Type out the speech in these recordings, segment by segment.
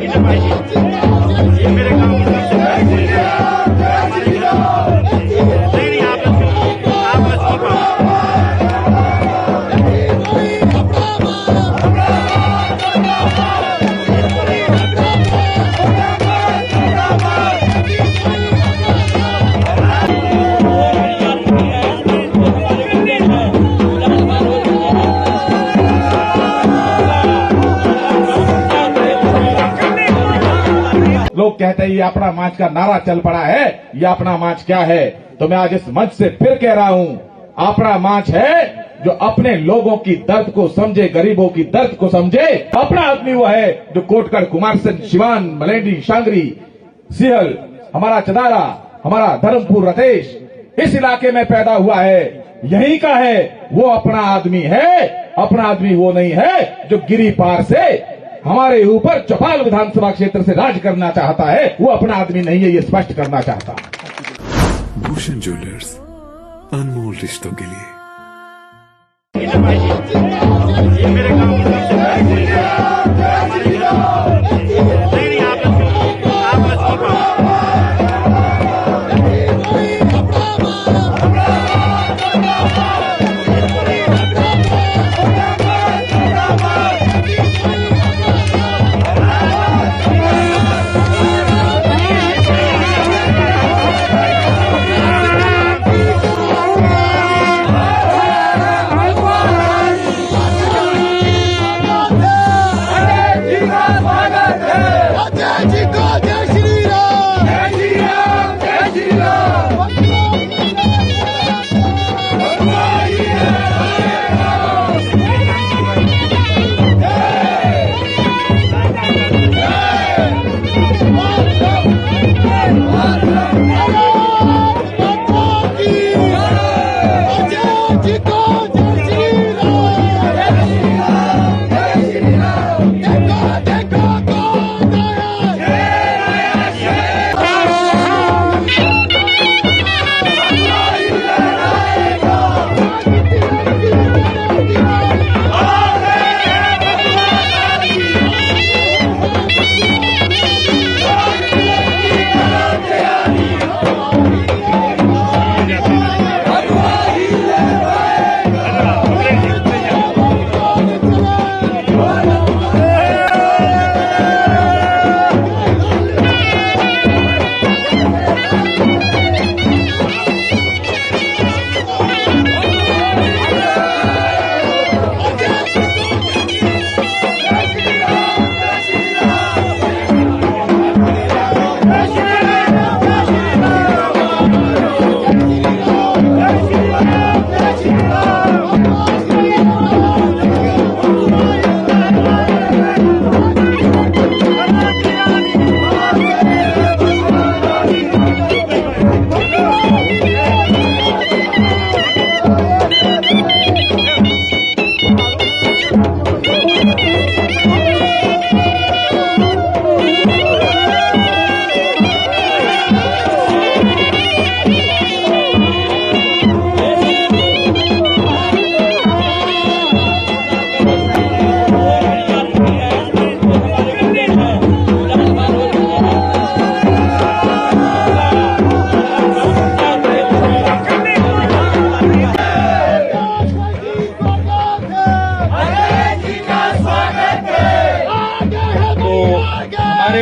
ये मेरे गांव की सबसे बड़ी नहीं आप मछली पाओ। लोग कहते हैं ये अपना मांच का नारा चल पड़ा है, ये अपना मांच क्या है? तो मैं आज इस मंच से फिर कह रहा हूं, अपना मांच है जो अपने लोगों की दर्द को समझे, गरीबों की दर्द को समझे। अपना आदमी वो है जो कोटगढ़, कुमारसैन, सिवान, मलेंडी, शांगरी, सिहल, हमारा चदारा, हमारा धर्मपुर, रतेश इस इलाके में पैदा हुआ है, यहीं का है, वो अपना आदमी है। अपना आदमी वो नहीं है जो गिरी पार से हमारे ऊपर चौपाल विधानसभा क्षेत्र से राज करना चाहता है, वो अपना आदमी नहीं है, ये स्पष्ट करना चाहता। भूषण ज्वेलर्स, अनमोल रिश्तों के लिए। ये मेरे गांव की सबसे बड़ी नहीं आप मछली पाओ।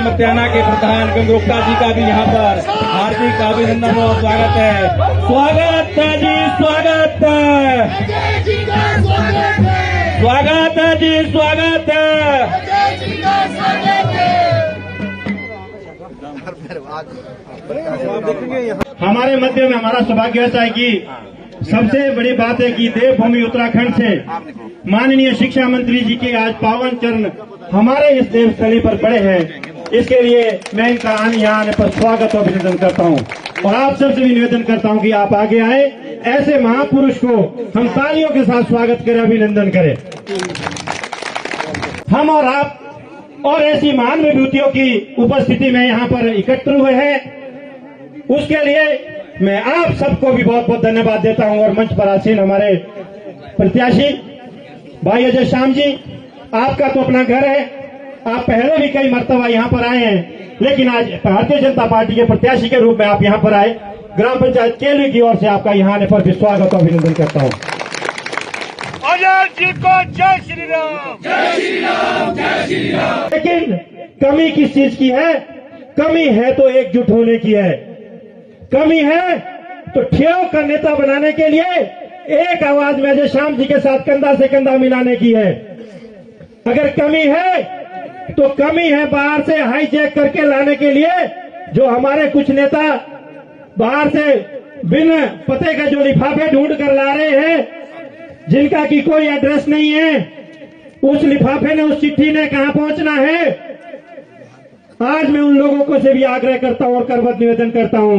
मतियाना के प्रधान गंगोक्ता जी का भी यहाँ पर हार्दिक अभिनंदन और स्वागत है। स्वागत है जी, स्वागत है, स्वागत है जी, स्वागत है। हमारे मध्य में हमारा सौभाग्य ऐसा है कि सबसे बड़ी बात है कि देवभूमि उत्तराखंड से माननीय शिक्षा मंत्री जी के आज पावन चरण हमारे इस देवस्थली पर पड़े हैं। इसके लिए मैं इनका यहाँ आने पर स्वागत और अभिनंदन करता हूँ और आप सबसे भी निवेदन करता हूँ कि आप आगे आए, ऐसे महापुरुष को हम तालियों के साथ स्वागत करें, अभिनंदन करें। हम और आप और ऐसी महान विभूतियों की उपस्थिति में यहाँ पर एकत्र हुए हैं, उसके लिए मैं आप सबको भी बहुत बहुत धन्यवाद देता हूँ। और मंच पर आसीन हमारे प्रत्याशी भाई अजय श्याम जी, आपका तो अपना घर है, आप पहले भी कई मर्तबा यहाँ पर आए हैं, लेकिन आज भारतीय जनता पार्टी के प्रत्याशी के रूप में आप यहाँ पर आए। ग्राम पंचायत केलवी की ओर से आपका यहाँ आने पर भी स्वागत और अभिनंदन करता हूँ। आजाद जी को जय श्री राम, जय श्री राम, जय श्री राम। लेकिन कमी किस चीज की है? कमी है तो एकजुट होने की है। कमी है तो ठेव का नेता बनाने के लिए एक आवाज में अजय श्याम जी के साथ कंधा से कंधा मिलाने की है। अगर कमी है तो कमी है बाहर से हाईजैक करके लाने के लिए, जो हमारे कुछ नेता बाहर से बिन पते का जो लिफाफे ढूंढ कर ला रहे हैं, जिनका की कोई एड्रेस नहीं है। उस लिफाफे ने, उस चिट्ठी ने कहां पहुंचना है? आज मैं उन लोगों को से भी आग्रह करता हूं और करबद्ध निवेदन करता हूं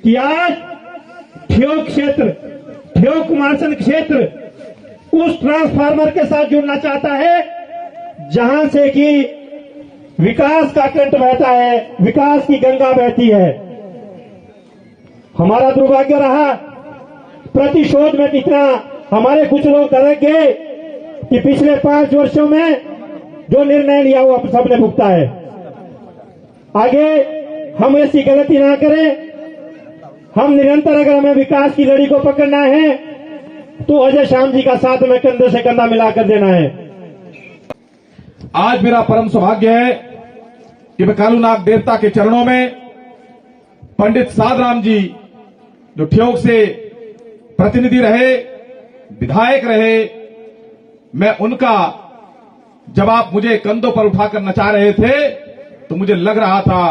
कि आज ठेव क्षेत्र, ठेव कुमारसंद क्षेत्र उस ट्रांसफार्मर के साथ जुड़ना चाहता है जहां से कि विकास का कंठ बहता है, विकास की गंगा बहती है। हमारा दुर्भाग्य रहा प्रतिशोध में इतना हमारे कुछ लोग करेंगे कि पिछले 5 वर्षों में जो निर्णय लिया वो अब सबने भुगता है। आगे हम ऐसी गलती ना करें। हम निरंतर अगर हमें विकास की लड़ी को पकड़ना है तो अजय श्याम जी का साथ में कंधे से कंधा मिलाकर देना है। आज मेरा परम सौभाग्य है कि मैं कालूनाग देवता के चरणों में पंडित साधराम जी, जो ठेव से प्रतिनिधि रहे, विधायक रहे, मैं उनका, जब आप मुझे कंधों पर उठाकर नचा रहे थे तो मुझे लग रहा था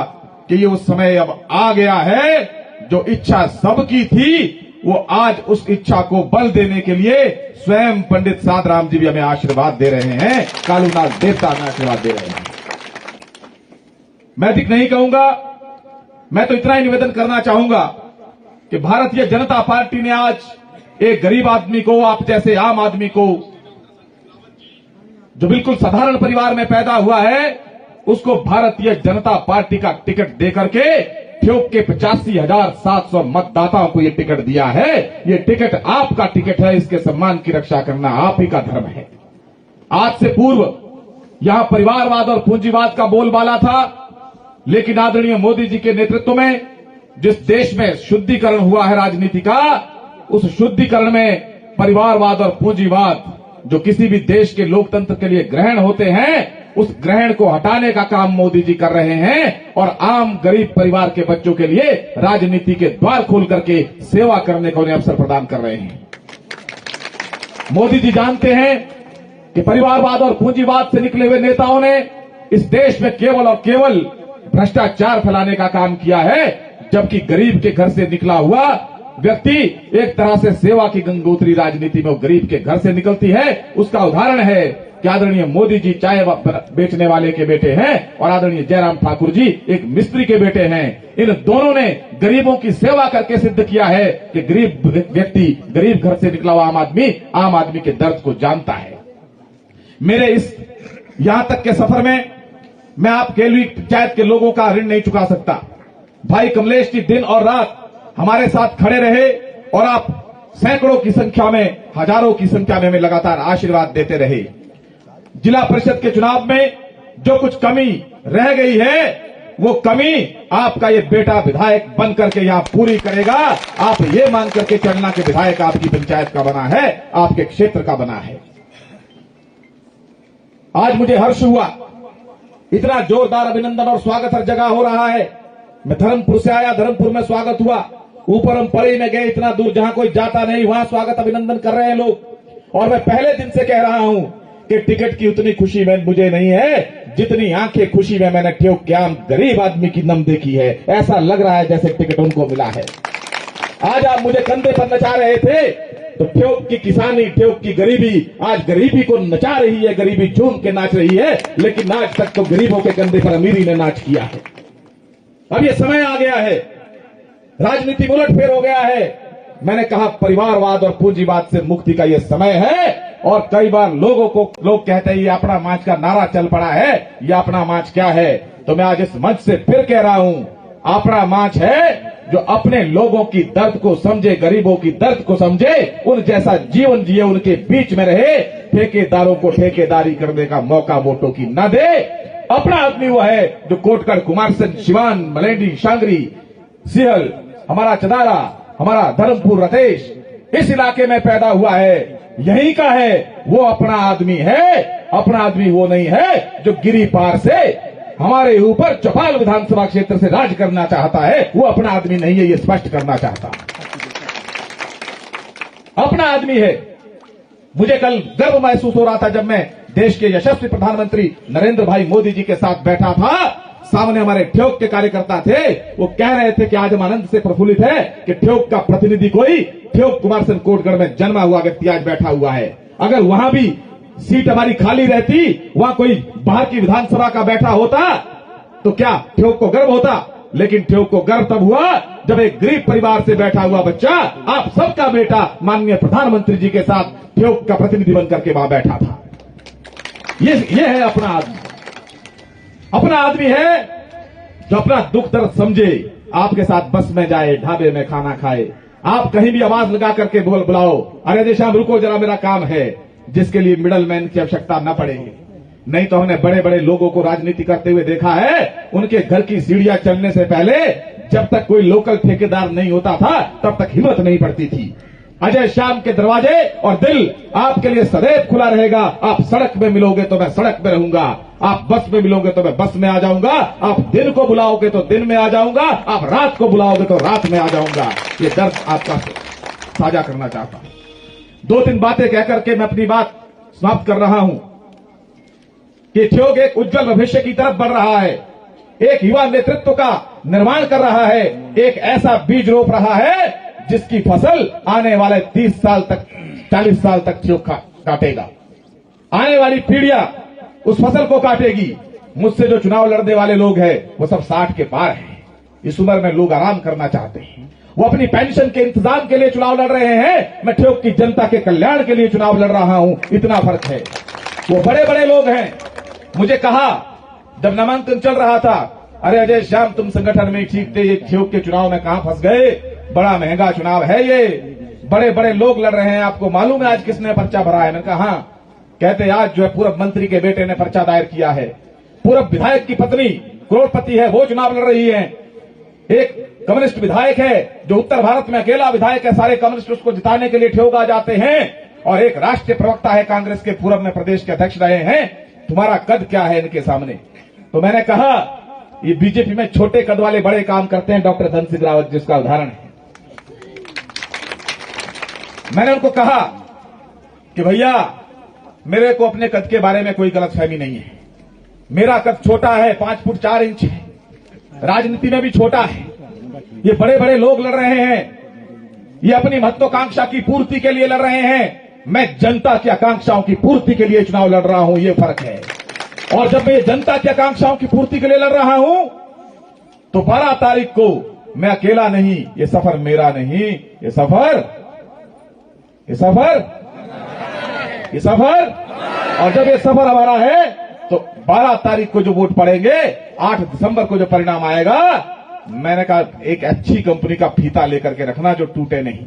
कि ये उस समय अब आ गया है। जो इच्छा सबकी थी वो आज उस इच्छा को बल देने के लिए स्वयं पंडित साधराम जी भी हमें आशीर्वाद दे रहे हैं, कालूनाग देवता हमें आशीर्वाद दे रहे हैं। मैं अधिक नहीं कहूंगा, मैं तो इतना ही निवेदन करना चाहूंगा कि भारतीय जनता पार्टी ने आज एक गरीब आदमी को, आप जैसे आम आदमी को, जो बिल्कुल साधारण परिवार में पैदा हुआ है, उसको भारतीय जनता पार्टी का टिकट देकर के ठेव के 85,700 मतदाताओं को यह टिकट दिया है। यह टिकट आपका टिकट है, इसके सम्मान की रक्षा करना आप ही का धर्म है। आज से पूर्व यहां परिवारवाद और पूंजीवाद का बोलबाला था, लेकिन आदरणीय मोदी जी के नेतृत्व में जिस देश में शुद्धिकरण हुआ है राजनीति का, उस शुद्धिकरण में परिवारवाद और पूंजीवाद, जो किसी भी देश के लोकतंत्र के लिए ग्रहण होते हैं, उस ग्रहण को हटाने का काम मोदी जी कर रहे हैं और आम गरीब परिवार के बच्चों के लिए राजनीति के द्वार खोल करके सेवा करने का उन्हें अवसर प्रदान कर रहे हैं। मोदी जी जानते हैं कि परिवारवाद और पूंजीवाद से निकले हुए नेताओं ने इस देश में केवल और केवल भ्रष्टाचार फैलाने का काम किया है, जबकि गरीब के घर से निकला हुआ व्यक्ति एक तरह से सेवा की गंगोत्री राजनीति में वो गरीब के घर से निकलती है। उसका उदाहरण है कि आदरणीय मोदी जी चाय बेचने वाले के बेटे हैं और आदरणीय जयराम ठाकुर जी एक मिस्त्री के बेटे हैं। इन दोनों ने गरीबों की सेवा करके सिद्ध किया है कि गरीब व्यक्ति, गरीब घर से निकला हुआ आम आदमी के दर्द को जानता है। मेरे इस यहां तक के सफर में मैं आप केलवी पंचायत के लोगों का ऋण नहीं चुका सकता। भाई कमलेश जी दिन और रात हमारे साथ खड़े रहे और आप सैकड़ों की संख्या में, हजारों की संख्या में हमें लगातार आशीर्वाद देते रहे। जिला परिषद के चुनाव में जो कुछ कमी रह गई है, वो कमी आपका ये बेटा विधायक बन करके यहां पूरी करेगा। आप ये मान करके चलना कि विधायक आपकी पंचायत का बना है, आपके क्षेत्र का बना है। आज मुझे हर्ष हुआ, इतना जोरदार अभिनंदन और स्वागत हर जगह हो रहा है। मैं धर्मपुर से आया, धर्मपुर में स्वागत हुआ, ऊपर हम पड़ी में गए, इतना दूर जहां कोई जाता नहीं वहां स्वागत अभिनंदन कर रहे हैं लोग। और मैं पहले दिन से कह रहा हूं कि टिकट की उतनी खुशी में मुझे नहीं है जितनी आंखें खुशी में मैंने ठेव के आम गरीब आदमी की नम देखी है। ऐसा लग रहा है जैसे टिकट उनको मिला है। आज आप मुझे कंधे पर नचा रहे थे तो ठेव की किसानी, ठेव की गरीबी आज गरीबी को नचा रही है, गरीबी झूम के नाच रही है। लेकिन आज तक तो गरीबों के कंधे पर अमीरी ने नाच किया है। अब ये समय आ गया है, राजनीति में उलटफेर हो गया है। मैंने कहा परिवारवाद और पूंजीवाद से मुक्ति का ये समय है। और कई बार लोग कहते हैं ये अपना मांच का नारा चल पड़ा है, ये अपना मांच क्या है? तो मैं आज इस मंच से फिर कह रहा हूं, अपना मांच है जो अपने लोगों की दर्द को समझे, गरीबों की दर्द को समझे, उन जैसा जीवन जिए, उनके बीच में रहे, ठेकेदारों को ठेकेदारी करने का मौका वोटों की न दे। अपना आदमी वो है जो कोटगढ़, कुमारसैन, सिवान, मलेंडी, शांगरी, सिहल, हमारा चदारा, हमारा धर्मपुर, रतेश इस इलाके में पैदा हुआ है, यहीं का है, वो अपना आदमी है। अपना आदमी वो नहीं है जो गिरी पार से हमारे ऊपर चौपाल विधानसभा क्षेत्र से राज करना चाहता है, वो अपना आदमी नहीं है, ये स्पष्ट करना चाहता। अपना आदमी है। मुझे कल गर्व महसूस हो रहा था जब मैं देश के यशस्वी प्रधानमंत्री नरेंद्र भाई मोदी जी के साथ बैठा था। सामने हमारे ठ्योक के कार्यकर्ता थे, वो कह रहे थे कि आज हम आनंद से प्रफुल्लित है कि ठ्योक का प्रतिनिधि कोई ठ्योक कुमारसैन कोटगढ़ में जन्मा हुआ व्यक्ति आज बैठा हुआ है। अगर वहां भी सीट हमारी खाली रहती, वहां कोई बाहर की विधानसभा का बैठा होता तो क्या ठ्योक को गर्व होता? लेकिन ठ्योक को गर्व तब हुआ जब एक गरीब परिवार से बैठा हुआ बच्चा, आप सबका बेटा, माननीय प्रधानमंत्री जी के साथ ठ्योक का प्रतिनिधि बनकर के वहां बैठा था। ये है अपना आदमी। अपना आदमी है जो अपना दुख दर्द समझे, आपके साथ बस में जाए, ढाबे में खाना खाए, आप कहीं भी आवाज लगा करके बुलाओ, अरे देशाम रुको जरा मेरा काम है, जिसके लिए मिडल मैन की आवश्यकता न पड़ेगी। नहीं तो हमने बड़े बड़े लोगों को राजनीति करते हुए देखा है, उनके घर की सीढ़ियां चढ़ने से पहले जब तक कोई लोकल ठेकेदार नहीं होता था तब तक हिम्मत नहीं पड़ती थी। अजय श्याम के दरवाजे और दिल आपके लिए सदैव खुला रहेगा। आप सड़क में मिलोगे तो मैं सड़क में रहूंगा, आप बस में मिलोगे तो मैं बस में आ जाऊंगा, आप दिन को बुलाओगे तो दिन में आ जाऊंगा, आप रात को बुलाओगे तो रात में आ जाऊंगा। ये दर्द आपका साझा करना चाहता हूं। 2-3 बातें कहकर के मैं अपनी बात समाप्त कर रहा हूं कि ठ्योक एक उज्जवल भविष्य की तरफ बढ़ रहा है, एक युवा नेतृत्व का निर्माण कर रहा है, एक ऐसा बीज रोप रहा है जिसकी फसल आने वाले 30 साल तक, 40 साल तक ठ्योक काटेगा। आने वाली पीढ़ियां उस फसल को काटेगी। मुझसे जो चुनाव लड़ने वाले लोग हैं वो सब 60 के पार हैं। इस उम्र में लोग आराम करना चाहते हैं, वो अपनी पेंशन के इंतजाम के लिए चुनाव लड़ रहे हैं। मैं ठ्योक की जनता के कल्याण के लिए चुनाव लड़ रहा हूं, इतना फर्क है। वो बड़े बड़े लोग हैं। मुझे कहा जब नामांकन चल रहा था, अरे अजय श्याम तुम संगठन में ठीक थे, ये ठ्योक के चुनाव में कहां फंस गए, बड़ा महंगा चुनाव है ये, बड़े बड़े लोग लड़ रहे हैं, आपको मालूम है आज किसने पर्चा भरा है? मैंने कहा हाँ। कहते आज जो है पूर्व मंत्री के बेटे ने पर्चा दायर किया है, पूर्व विधायक की पत्नी करोड़पति है, वो चुनाव लड़ रही है, एक कम्युनिस्ट विधायक है जो उत्तर भारत में अकेला विधायक है, सारे कम्युनिस्ट उसको जिताने के लिए ठ्योक आ जाते हैं, और एक राष्ट्रीय प्रवक्ता है कांग्रेस के, पूर्व में प्रदेश के अध्यक्ष रहे हैं। तुम्हारा कद क्या है इनके सामने? तो मैंने कहा ये बीजेपी में छोटे कद वाले बड़े काम करते हैं, डॉक्टर धन सिंह रावत जिसका उदाहरण है। मैंने उनको कहा कि भैया मेरे को अपने कद के बारे में कोई गलतफहमी नहीं है, मेरा कद छोटा है, 5 फुट 4 इंच है, राजनीति में भी छोटा है। ये बड़े बड़े लोग लड़ रहे हैं, ये अपनी महत्वाकांक्षा की पूर्ति के लिए लड़ रहे हैं, मैं जनता की आकांक्षाओं की पूर्ति के लिए चुनाव लड़ रहा हूं, ये फर्क है। और जब मैं जनता की आकांक्षाओं की पूर्ति के लिए लड़ रहा हूं तो 12 तारीख को मैं अकेला नहीं, ये सफर मेरा नहीं, ये सफर और जब ये सफर हमारा है तो 12 तारीख को जो वोट पड़ेंगे, 8 दिसंबर को जो परिणाम आएगा, मैंने कहा एक अच्छी कंपनी का फीता लेकर के रखना जो टूटे नहीं,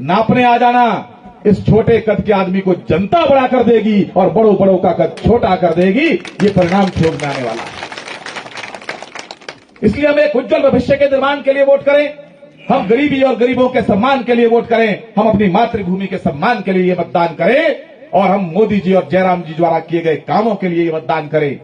नापने आ जाना। इस छोटे कद के आदमी को जनता बड़ा कर देगी और बड़ों बड़ों का कद छोटा कर देगी, ये परिणाम ठ्योक में आने वाला है। इसलिए हम एक उज्जवल भविष्य के निर्माण के लिए वोट करें, हम गरीबी और गरीबों के सम्मान के लिए वोट करें, हम अपनी मातृभूमि के सम्मान के लिए ये मतदान करें, और हम मोदी जी और जयराम जी द्वारा किए गए कामों के लिए ये मतदान करें।